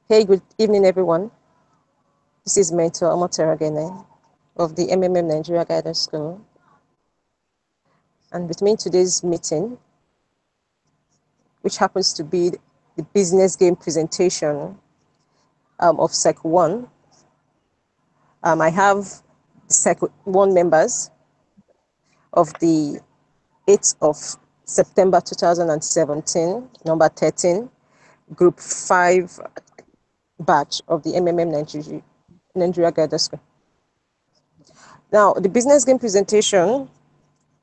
Hey, good evening, everyone. This is Mentor Omoteragene of the MMM Nigeria Guidance School. And with me in today's meeting, which happens to be the business game presentation of Sec 1, I have Sec 1 members of the 8th of September 2017, number 13, Group 5 batch of the MMM Nigeria Guidance School. Now, the business game presentation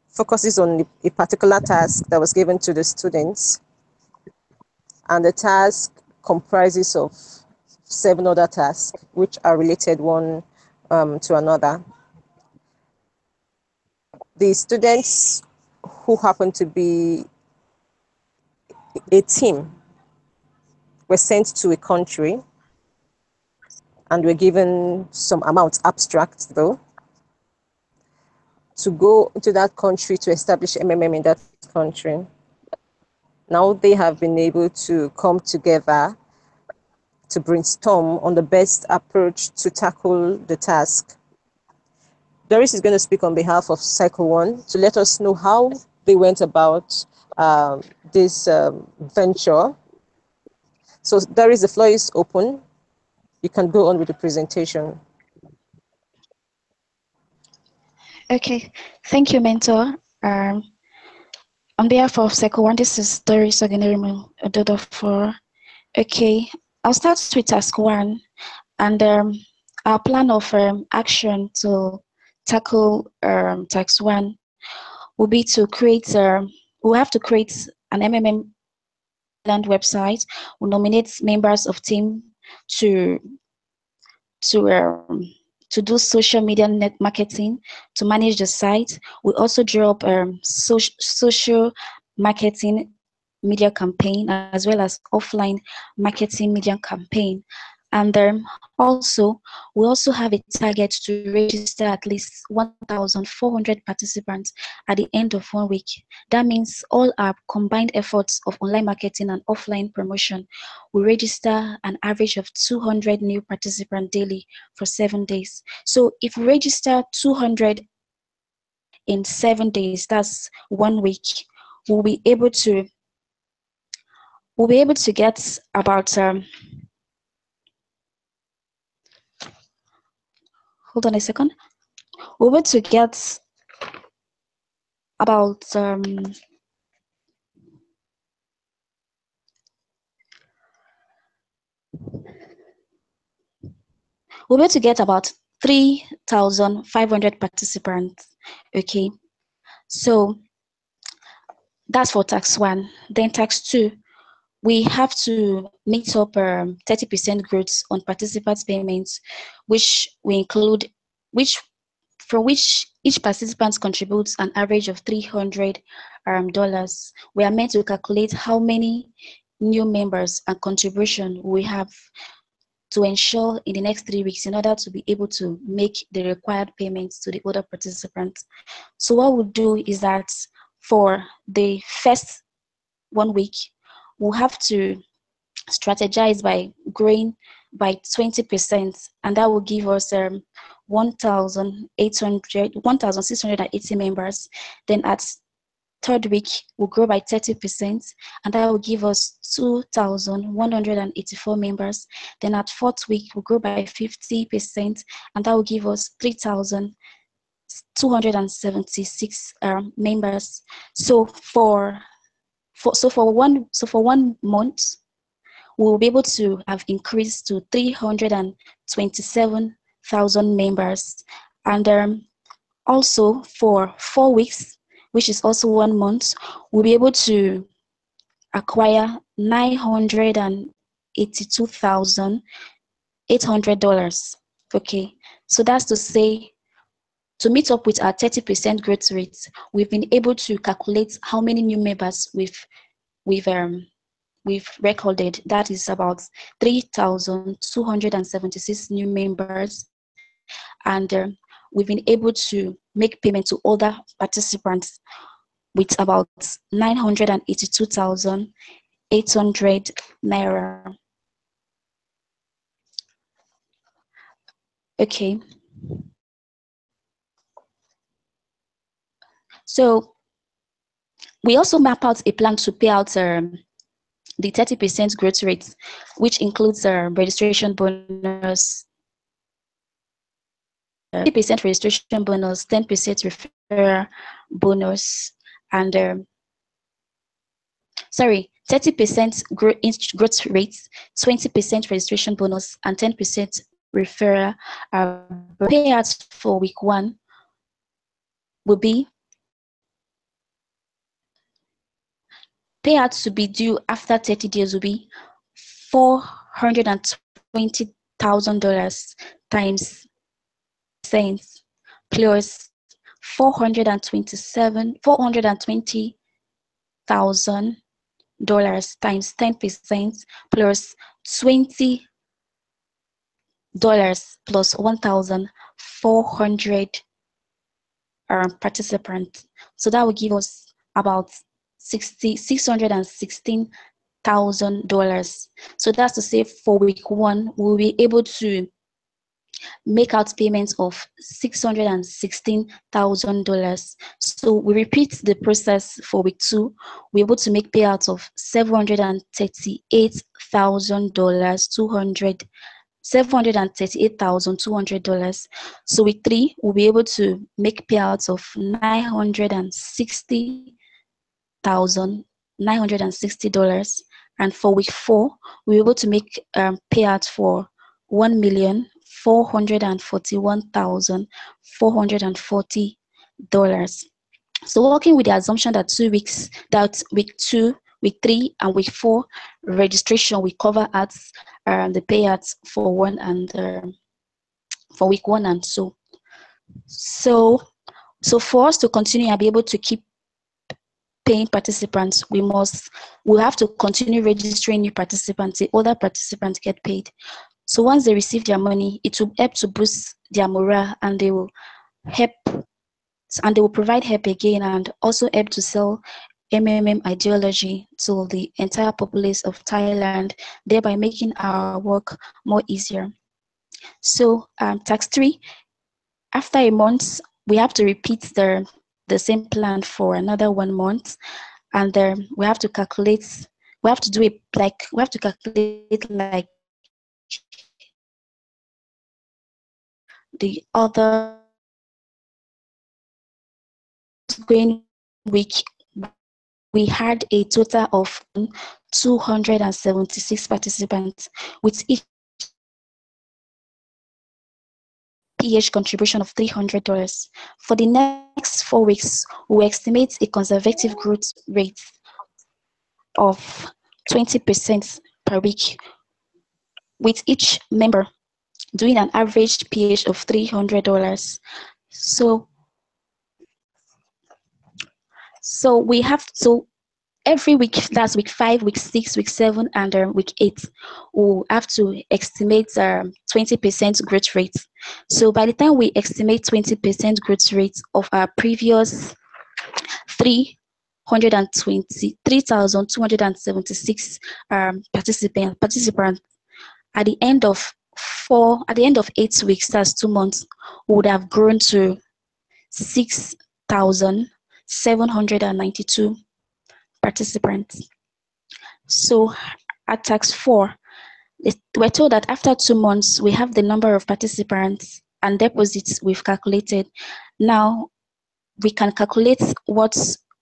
focuses on a particular task that was given to the students, and the task comprises of 7 other tasks which are related one to another. The students who happen to be a team were sent to a country and were given some amount abstract though to go into that country to establish MMM in that country. Now they have been able to come together to brainstorm on the best approach to tackle the task. Doris is going to speak on behalf of Cycle 1 to let us know how they went about this venture. So Doris, the floor is open. You can go on with the presentation. Okay, thank you, Mentor. On behalf of Cycle 1, this is Doris Ogenerimu Ododofor. Okay, I'll start with task 1, and our plan of action to tackle task 1 will be to create, we'll have to create an MMM land website. We'll nominate members of team to to do social media net marketing, to manage the site. We also draw up social marketing media campaign, as well as offline marketing media campaign. And also, we also have a target to register at least 1,400 participants at the end of 1 week. That means all our combined efforts of online marketing and offline promotion will register an average of 200 new participants daily for 7 days. So if we register 200 in 7 days, that's 1 week, we'll be able to get about hold on a second. We'll be able to get about we'll be able to get about 3,500 participants. Okay, so that's for tax 1. Then tax 2, we have to meet up 30% growth on participants' payments, which we include, from which each participant contributes an average of $300. We are meant to calculate how many new members and contribution we have to ensure in the next 3 weeks in order to be able to make the required payments to the other participants. So what we'll do is that for the first 1 week, we'll have to strategize by growing by 20%, and that will give us 1,680 members. Then at third week, we'll grow by 30%, and that will give us 2,184 members. Then at fourth week, we'll grow by 50%, and that will give us 3,276 members. So for 1 month, we will be able to have increased to 327,000 members. And also for 4 weeks, which is also 1 month, we'll be able to acquire $982,800. Okay, so that's to say, to meet up with our 30% growth rate, we've been able to calculate how many new members we've recorded. That is about 3,276 new members, and we've been able to make payment to other participants with about 982,800 naira. Okay. So we also map out a plan to pay out the 30% growth rate, which includes registration bonus, 30% registration bonus, 10% referral bonus, and 30% growth rate, 20% registration bonus, and 10% referral. Payouts for week 1 will be payouts to be due after 30 days will be $420,000 times cents plus $420,000 times 10% plus $20 plus 1,400 participants. So that will give us about $616,000. So that's to say for week 1, we'll be able to make out payments of $616,000. So we repeat the process for week 2. We're able to make payouts of $738,200. So week 3, we'll be able to make payouts of $960,960. And for week 4, we're able to make payouts for $1,441,440. So working with the assumption that week 2, week 3, and week 4 registration will cover at the payouts for for week 1 and so. So for us to continue and be able to keep paying participants, we'll have to continue registering new participants. The older participants get paid. So once they receive their money, it will help to boost their morale, and they will provide help again, and also help to sell MMM ideology to the entire populace of Thailand, thereby making our work more easier. So tax 3, after a month, we have to repeat the same plan for another 1 month, and we have to calculate the other going week. We had a total of 276 participants, with each PH contribution of $300. For the next 4 weeks, we estimate a conservative growth rate of 20% per week, with each member doing an average PH of $300. So every week, that's week 5, week 6, week 7, and week 8, we'll have to estimate 20% growth rate. So by the time we estimate 20% growth rate of our previous 323,276 participants, at the end of 8 weeks, that's 2 months, we would have grown to 6,792 participants. So at tax 4, we're told that after 2 months, we have the number of participants and deposits we've calculated. Now we can calculate what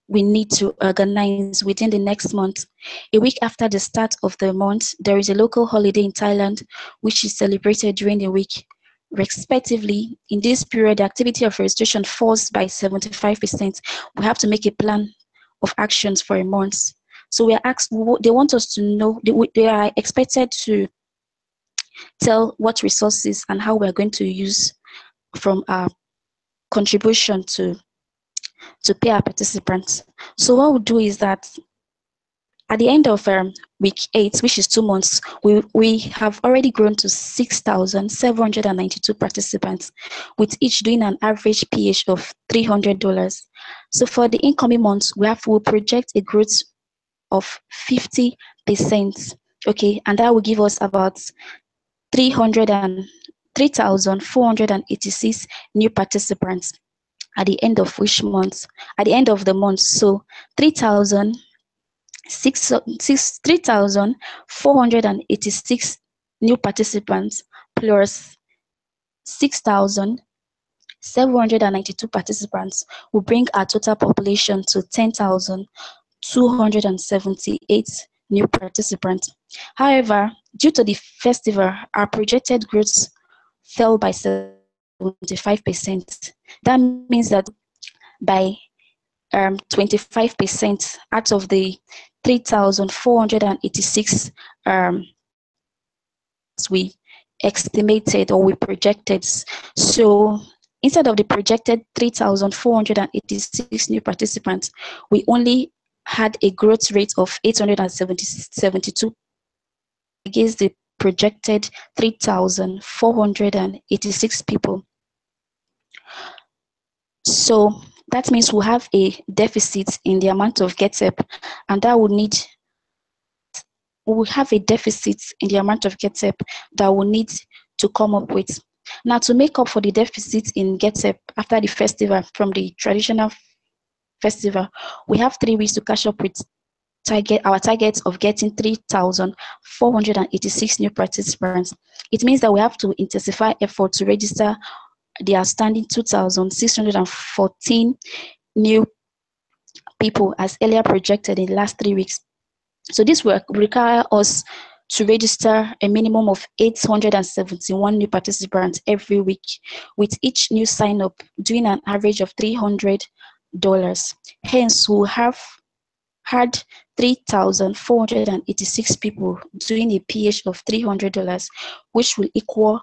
we need to organize within the next month. A week after the start of the month, there is a local holiday in Thailand, which is celebrated during the week. Respectively, in this period, the activity of registration falls by 75%. We have to make a plan of actions for a month. So we are asked, they want us to know, they are expected to tell what resources and how we're going to use from our contribution to pay our participants. So what we'll do is that at the end of week 8, which is 2 months, we have already grown to 6,792 participants, with each doing an average PH of $300. So for the incoming months, we'll project a growth of 50%, okay, and that will give us about $330 3,486 new participants at the end of which month? At the end of the month. So 3,486 new participants plus 6,792 participants will bring our total population to 10,278 new participants. However, due to the festival, our projected growth fell by 75%. That means that by 25% out of the 3,486 we estimated or we projected. So instead of the projected 3,486 new participants, we only had a growth rate of 872 against the projected 3,486 people. So that means we'll have a deficit in the amount of GetEp, and that will need, we will have a deficit in the amount of GetEp that we'll need to come up with. Now, to make up for the deficit in GetEp after the festival from the traditional festival, we have 3 weeks to catch up with our target of getting 3,486 new participants. It means that we have to intensify effort to register the outstanding 2,614 new people as earlier projected in the last 3 weeks. So this will require us to register a minimum of 871 new participants every week, with each new sign-up doing an average of $300. Hence, we'll have had 3,486 people doing a PH of $300, which will equal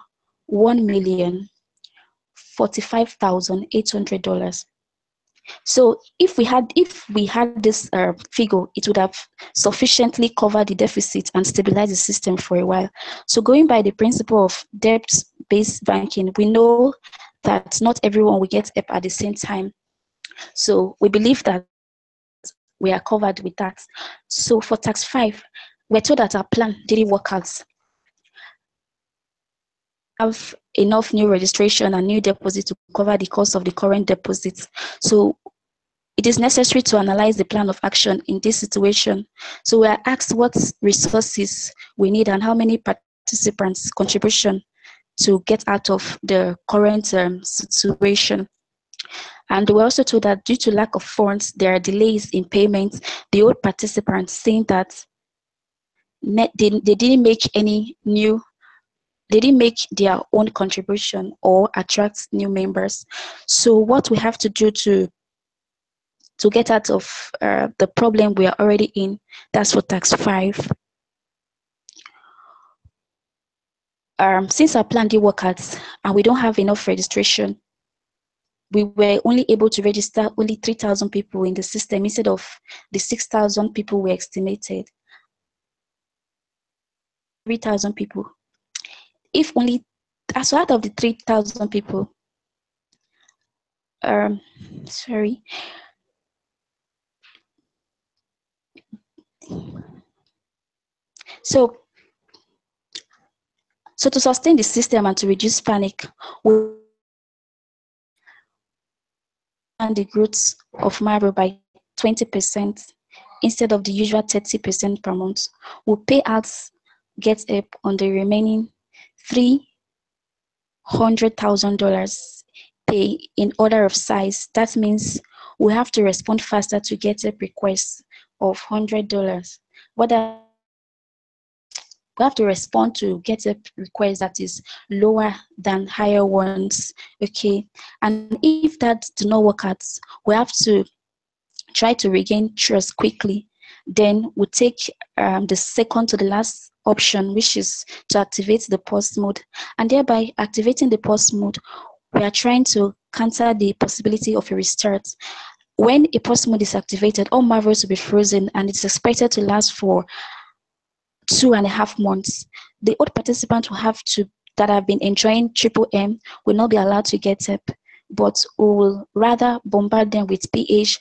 $1,045,800. So if we had this figure, it would have sufficiently covered the deficit and stabilized the system for a while. So going by the principle of debt-based banking, we know that not everyone will get up at the same time. So we believe that we are covered with that. So for tax 5, we're told that our plan didn't work out. Have enough new registration and new deposit to cover the cost of the current deposits. So it is necessary to analyze the plan of action in this situation. So we are asked what resources we need and how many participants' contribution to get out of the current situation. And we're also told that due to lack of funds, there are delays in payments. The old participants saying that they didn't make their own contribution or attract new members. So what we have to do to get out of the problem we are already in, that's for tax 5. Since our plan did work out and we don't have enough registration, we were only able to register only 3,000 people in the system instead of the 6,000 people we estimated. 3,000 people. If only, as out of the 3,000 people, sorry. So to sustain the system and to reduce panic, we and the growth of Maro by 20% instead of the usual 30% per month. We'll pay out GetEp on the remaining $300,000 pay in order of size. That means we have to respond faster to GetEp requests of $100. We have to respond to GetEp requests that is lower than higher ones, okay? And if that do not work out, we have to try to regain trust quickly. Then we take the second to the last option, which is to activate the pause mode. And thereby activating the pause mode, we are trying to counter the possibility of a restart. When a pause mode is activated, all Marvels will be frozen and it's expected to last for 2.5 months. The old participants that have been enjoying Triple M will not be allowed to get up, but we will rather bombard them with PH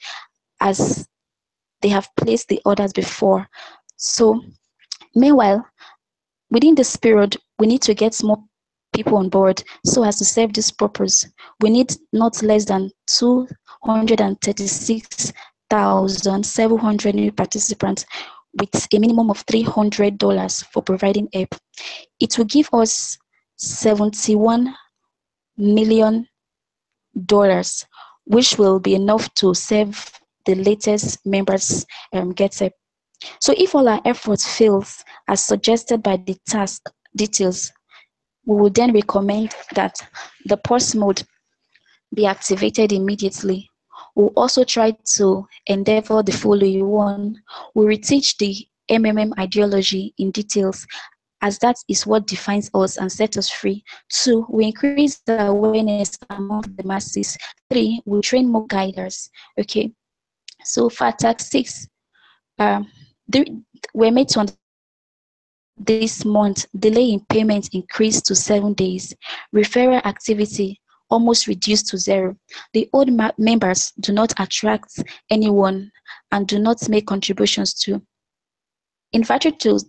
as they have placed the orders before. So meanwhile, within this period, we need to get more people on board so as to serve this purpose. We need not less than 236,700 new participants with a minimum of $300 for providing help. It will give us $71 million, which will be enough to serve the latest members get help. So if all our efforts fails as suggested by the task details, we will then recommend that the pause mode be activated immediately. We'll also try to endeavor the following. One, we reteach the MMM ideology in details, as that is what defines us and sets us free. Two, we increase the awareness among the masses. Three, we train more guiders. Okay, so for task 6, we're made to this month, delay in payment increased to 7 days. Referral activity almost reduced to 0. The old members do not attract anyone and do not make contributions to. In virtue to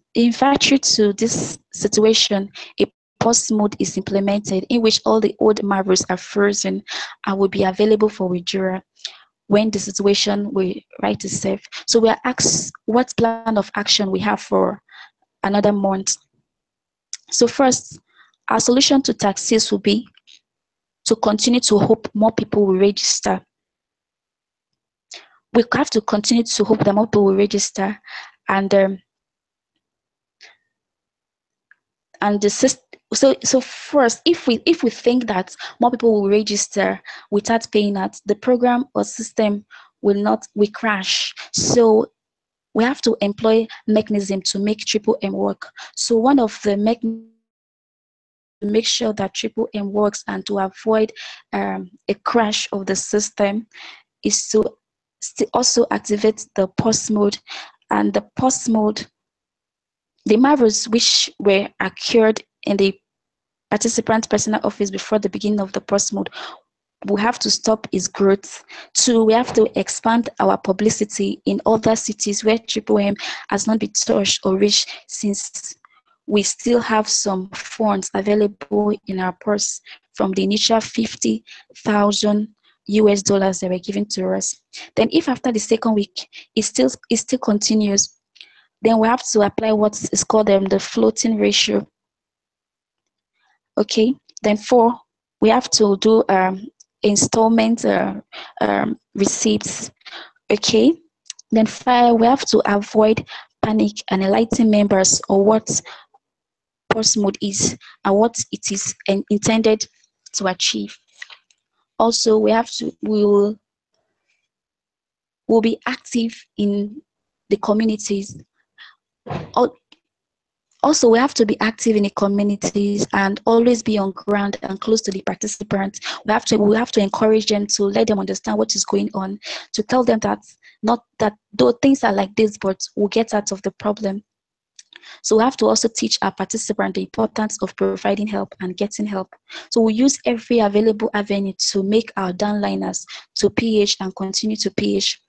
this situation, a pause mode is implemented in which all the old marbles are frozen and will be available for withdrawal when the situation will right itself. So we are asked what plan of action we have for another month. So first, our solution to tax 6 will be to continue to hope more people will register. We have to continue to hope that more people will register, and the system. So first, if we think that more people will register without paying that, the program or system will crash. So we have to employ mechanism to make Triple M work. So one of the mechanisms to make sure that Triple M works and to avoid a crash of the system is to also activate the pause mode. And the pause mode, the marvels which were occurred in the participant personal office before the beginning of the pause mode, we have to stop its growth. 2, we have to expand our publicity in other cities where Triple M has not been touched or reached, since we still have some funds available in our purse from the initial $50,000 that were given to us. Then if after the second week it still continues, then we have to apply what is called the floating ratio. Okay, then 4, we have to do installment receipts. Okay, then 5, we have to avoid panic and enlighten members on what pause mode is and what it is intended to achieve. Also, we'll be active in the communities. Also, we have to be active in the communities and always be on ground and close to the participants. We have to encourage them, to let them understand what is going on, to tell them that not that though things are like this, but we'll get out of the problem. So we have to also teach our participants the importance of providing help and getting help. So we use every available avenue to make our downliners to PH and continue to PH.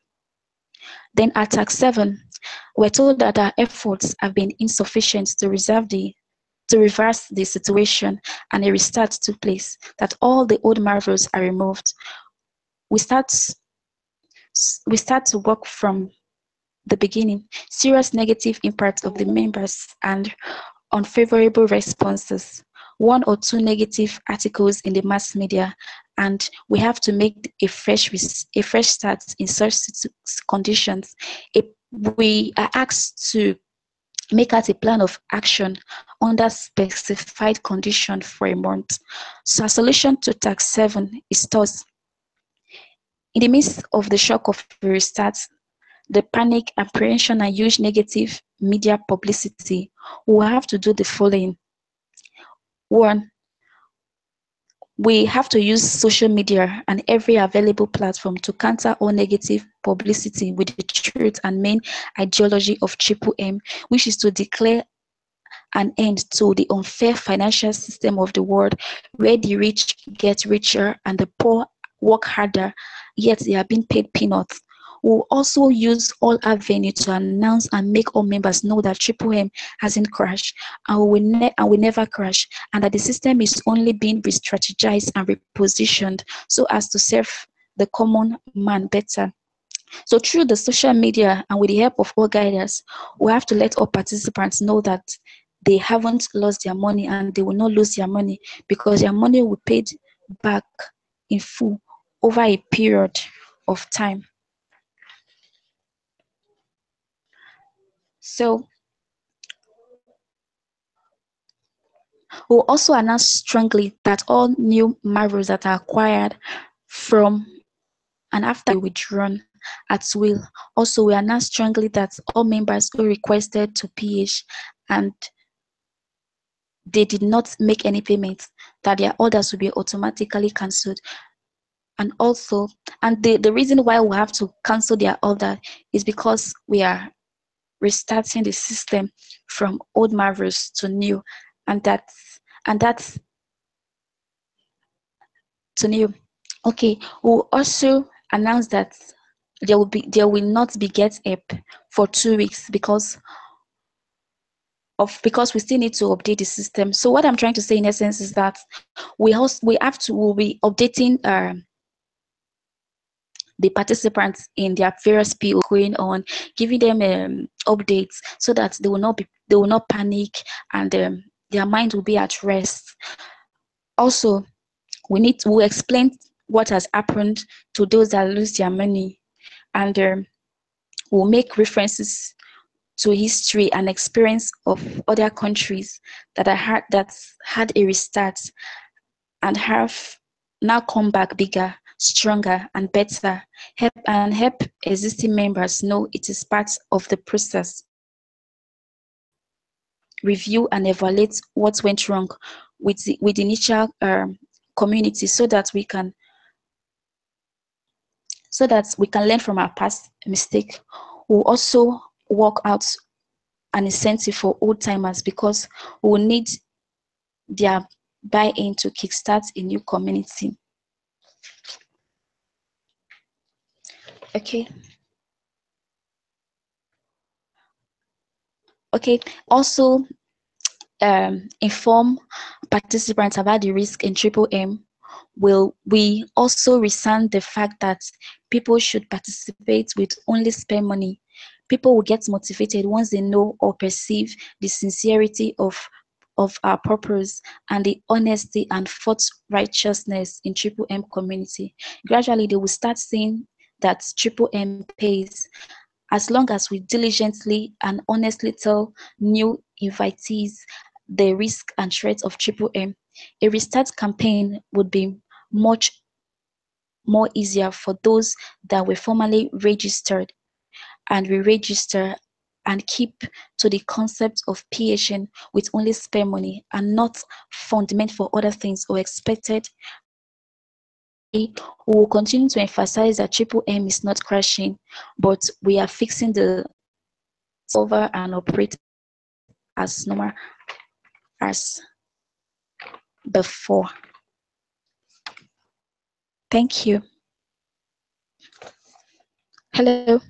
Then at task 7, we're told that our efforts have been insufficient to reverse the situation, and a restart took place, that all the old marvels are removed. We start to work from the beginning. Serious negative impact of the members and unfavorable responses. 1 or 2 negative articles in the mass media, and we have to make a fresh start in such conditions. We are asked to make out a plan of action under specified condition for a month. So a solution to task 7 is thus: in the midst of the shock of a restart, the panic, apprehension, and huge negative media publicity, we have to do the following. 1, we have to use social media and every available platform to counter all negative publicity with the truth and main ideology of Triple M, which is to declare an end to the unfair financial system of the world, where the rich get richer and the poor work harder, yet they are being paid peanuts. We'll also use all avenues to announce and make all members know that Triple M hasn't crashed and will never crash, and that the system is only being re-strategized and repositioned so as to serve the common man better. So through the social media and with the help of all guiders, we have to let all participants know that they haven't lost their money and they will not lose their money, because their money will be paid back in full over a period of time. So we'll also announce strongly that all new marbles that are acquired from and after withdrawn at will. Also, we announce strongly that all members who requested to PH and they did not make any payments, that their orders will be automatically cancelled. And also, and the reason why we have to cancel their order is because we are restarting the system from old marvels to new, and that's to new. Okay, we'll also announce that there will not be Get App for 2 weeks because we still need to update the system. So what I'm trying to say in essence is that we'll be updating the participants in their various PO going on, giving them updates so that they will not panic, and their mind will be at rest. Also, we'll explain what has happened to those that lose their money, and we'll make references to history and experience of other countries that had a restart and have now come back bigger, stronger, and better. Help existing members know it is part of the process. Review and evaluate what went wrong with the initial community so that we can learn from our past mistake. We'll also work out an incentive for old timers because we will need their buy-in to kickstart a new community. Okay. Also, inform participants about the risk in Triple M. We also resent the fact that people should participate with only spare money. People will get motivated once they know or perceive the sincerity of our purpose and the honesty and forthrighteousness in Triple M community. Gradually, they will start seeing that Triple M pays, as long as we diligently and honestly tell new invitees the risk and threats of Triple M. A restart campaign would be much more easier for those that were formerly registered and re-register and keep to the concept of PHN with only spare money and not fund meant for other things or expected. We will continue to emphasize that Triple M is not crashing, but we are fixing the solver and operate as normal as before. Thank you. Hello.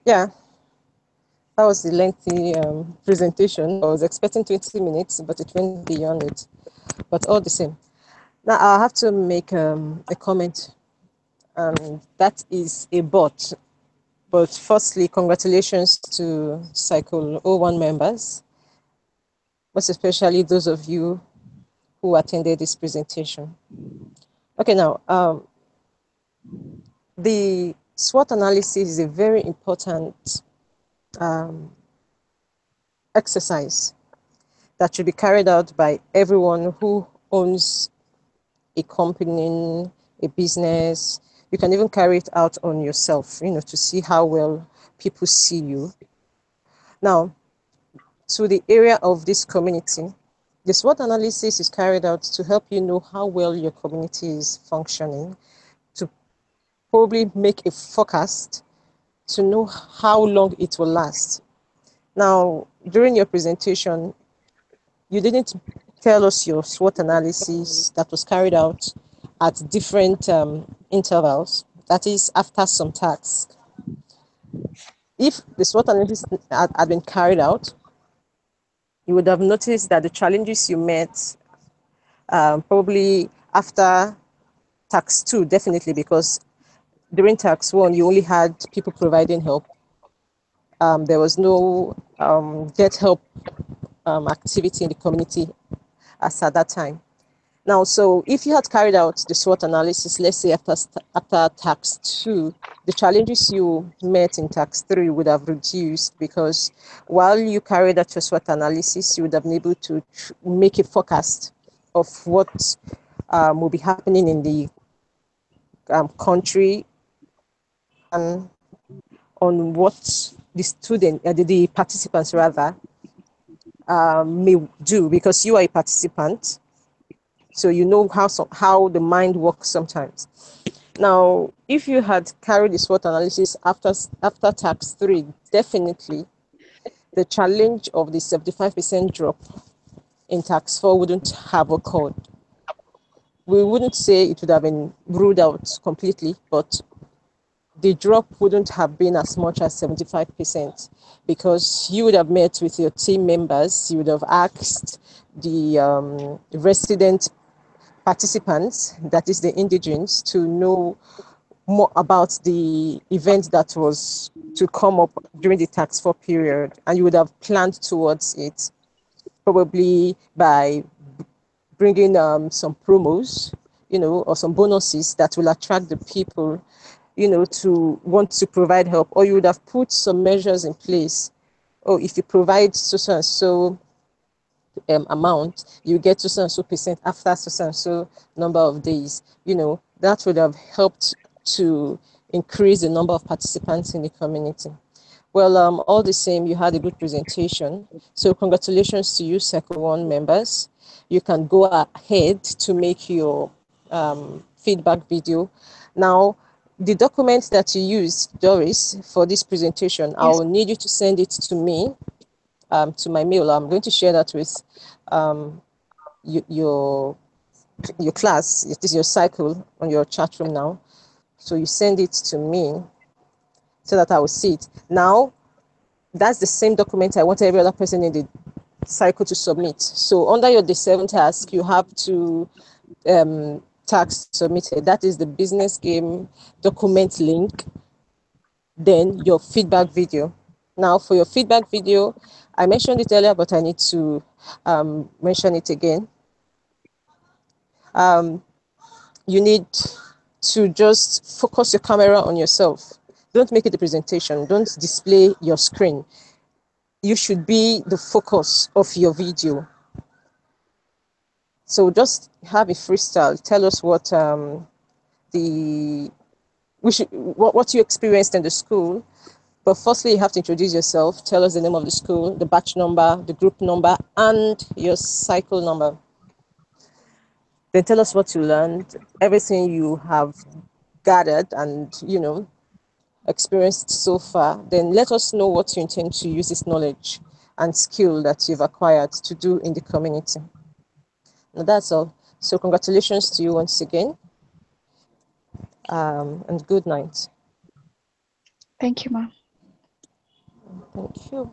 Yeah, that was the lengthy presentation. I was expecting 20 minutes, but it went beyond it. But all the same. Now I'll have to make a comment. That is a bot. But firstly, congratulations to Cycle 01 members, most especially those of you who attended this presentation. Okay, now, the SWOT analysis is a very important exercise that should be carried out by everyone who owns a company, a business. You can even carry it out on yourself, to see how well people see you. Now, to the area of this community, the SWOT analysis is carried out to help you know how well your community is functioning, to probably make a forecast to know how long it will last. Now, during your presentation, you didn't tell us your SWOT analysis that was carried out at different intervals, that is after some tasks. If the SWOT analysis had been carried out, you would have noticed that the challenges you met probably after tax 2, definitely, because during tax 1, you only had people providing help. There was no get help activity in the community as at that time. Now, so if you had carried out the SWOT analysis, let's say after tax 2, the challenges you met in tax 3 would have reduced, because while you carried out your SWOT analysis, you would have been able to make a forecast of what will be happening in the country, and on what the student, the participants rather, may do, because you are a participant, so you know how the mind works sometimes. Now, if you had carried the SWOT analysis after tax 3, definitely the challenge of the 75% drop in tax 4 wouldn't have occurred. We wouldn't say it would have been ruled out completely, but the drop wouldn't have been as much as 75%, because you would have met with your team members, you would have asked the resident participants, that is the indigenes, to know more about the event that was to come up during the tax 4 period, and you would have planned towards it, probably by bringing some promos, or some bonuses that will attract the people, to want to provide help, or you would have put some measures in place. Oh, if you provide so and so amount, you get so and so percent after so and so number of days. That would have helped to increase the number of participants in the community. Well, all the same, you had a good presentation. So congratulations to you, Circle One members. You can go ahead to make your feedback video. Now, the documents that you used, Doris, for this presentation, Yes. I'll need you to send it to me, to my mail. I'm going to share that with your class. It is your cycle on your chat room now. So you send it to me so that I will see it. Now, that's the same document I want every other person in the cycle to submit. So under your day 7 task, you have to task submitted. That is the business game document link, then your feedback video. Now, for your feedback video, I mentioned it earlier, but I need to mention it again. You need to just focus your camera on yourself. Don't make it a presentation. Don't display your screen. You should be the focus of your video. So just have a freestyle. Tell us what what you experienced in the school. But firstly, you have to introduce yourself. Tell us the name of the school, the batch number, the group number, and your cycle number. Then tell us what you learned, everything you have gathered and experienced so far. Then let us know what you intend to use this knowledge and skill that you've acquired to do in the community. Now that's all. So congratulations to you once again, and good night. Thank you, ma'am. Thank you.